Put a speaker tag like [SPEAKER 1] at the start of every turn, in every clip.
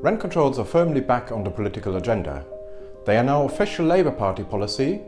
[SPEAKER 1] Rent controls are firmly back on the political agenda. They are now official Labour Party policy,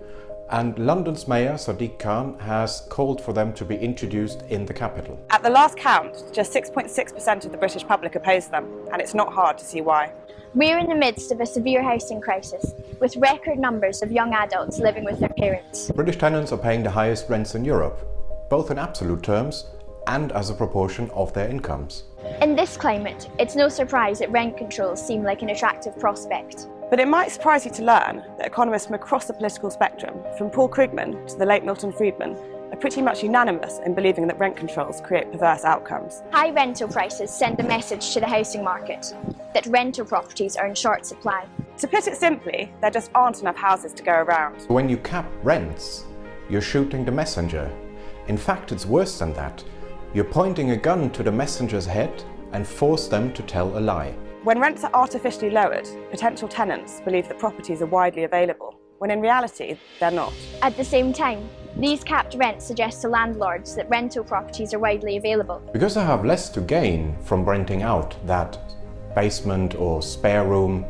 [SPEAKER 1] and London's Mayor Sadiq Khan has called for them to be introduced in the capital.
[SPEAKER 2] At the last count, just 6.6% of the British public opposed them, and it's not hard to see why.
[SPEAKER 3] We're in the midst of a severe housing crisis, with record numbers of young adults living with their parents.
[SPEAKER 1] British tenants are paying the highest rents in Europe, both in absolute terms and as a proportion of their incomes.
[SPEAKER 3] In this climate, it's no surprise that rent controls seem like an attractive prospect.
[SPEAKER 2] But it might surprise you to learn that economists from across the political spectrum, from Paul Krugman to the late Milton Friedman, are pretty much unanimous in believing that rent controls create perverse outcomes.
[SPEAKER 3] High rental prices send a message to the housing market that rental properties are in short supply.
[SPEAKER 2] To put it simply, there just aren't enough houses to go around.
[SPEAKER 1] When you cap rents, you're shooting the messenger. In fact, it's worse than that. You're pointing a gun to the messenger's head and force them to tell a lie.
[SPEAKER 2] When rents are artificially lowered, potential tenants believe that properties are widely available, when in reality, they're not.
[SPEAKER 3] At the same time, these capped rents suggest to landlords that rental properties are widely available.
[SPEAKER 1] Because they have less to gain from renting out that basement or spare room,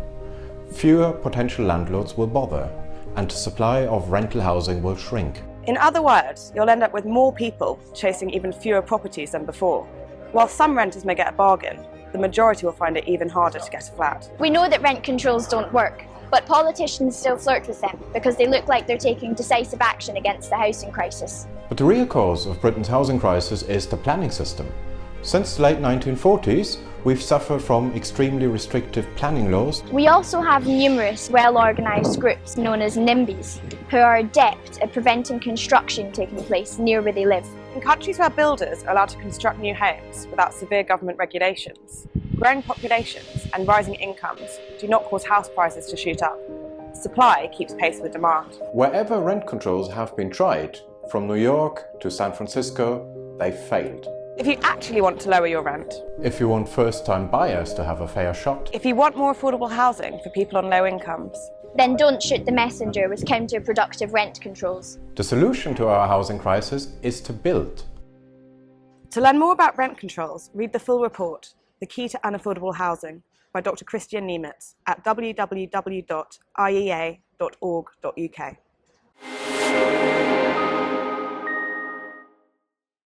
[SPEAKER 1] fewer potential landlords will bother, and the supply of rental housing will shrink.
[SPEAKER 2] In other words, you'll end up with more people chasing even fewer properties than before. While some renters may get a bargain, the majority will find it even harder to get a flat.
[SPEAKER 3] We know that rent controls don't work, but politicians still flirt with them because they look like they're taking decisive action against the housing crisis.
[SPEAKER 1] But the real cause of Britain's housing crisis is the planning system. Since the late 1940s, we've suffered from extremely restrictive planning laws.
[SPEAKER 3] We also have numerous well-organised groups known as NIMBYs, who are adept at preventing construction taking place near where they live.
[SPEAKER 2] In countries where builders are allowed to construct new homes without severe government regulations, growing populations and rising incomes do not cause house prices to shoot up. Supply keeps pace with demand.
[SPEAKER 1] Wherever rent controls have been tried, from New York to San Francisco, they've failed.
[SPEAKER 2] If you actually want to lower your rent,
[SPEAKER 1] If you want first-time buyers to have a fair shot,
[SPEAKER 2] if you want more affordable housing for people on low incomes,
[SPEAKER 3] then don't shoot the messenger with counterproductive rent controls.
[SPEAKER 1] the solution to our housing crisis is to build.
[SPEAKER 2] To learn more about rent controls, read the full report, The Key to Unaffordable Housing, by Dr. Kristian Niemietz at www.iea.org.uk.